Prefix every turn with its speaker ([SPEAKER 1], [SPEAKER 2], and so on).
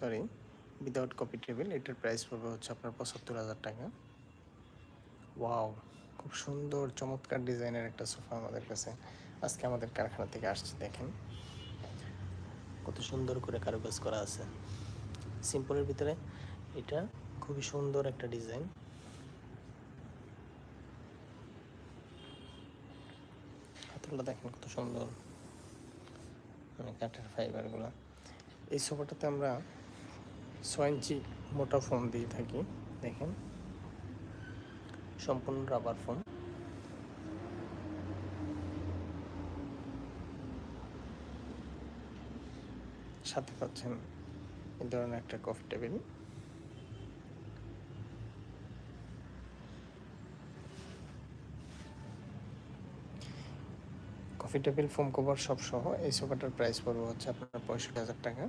[SPEAKER 1] Sorry, without coffee table. এটার price পড়বে হচ্ছে আপনার ৭৫,০০০ টাকা। ওয়াও, খুব সুন্দর চমৎকার ডিজাইনের একটা সোফা আমাদের কাছে আজকে আমাদের কারখানা থেকে আসছে। দেখেন কত সুন্দর করে কারুকাজ করা আছে। সিম্পলের ভিতরে এটা খুবই সুন্দর একটা ডিজাইন। হাতলটা দেখেন কত সুন্দর, মানে কাঠের ফাইবারগুলো। এই সোফাটাতে আমরা ৬ ইঞ্চি মোটা ফোম দিয়ে থাকি। দেখেন সম্পূর্ণ রাবার ফোম। সাথে পাচ্ছেন এই ধরনের একটা coffee table. Coffee table, foam cover সব সহ এই সোফাটার প্রাইস পড়বে হচ্ছে আপনার ৬৫,০০০ টাকা।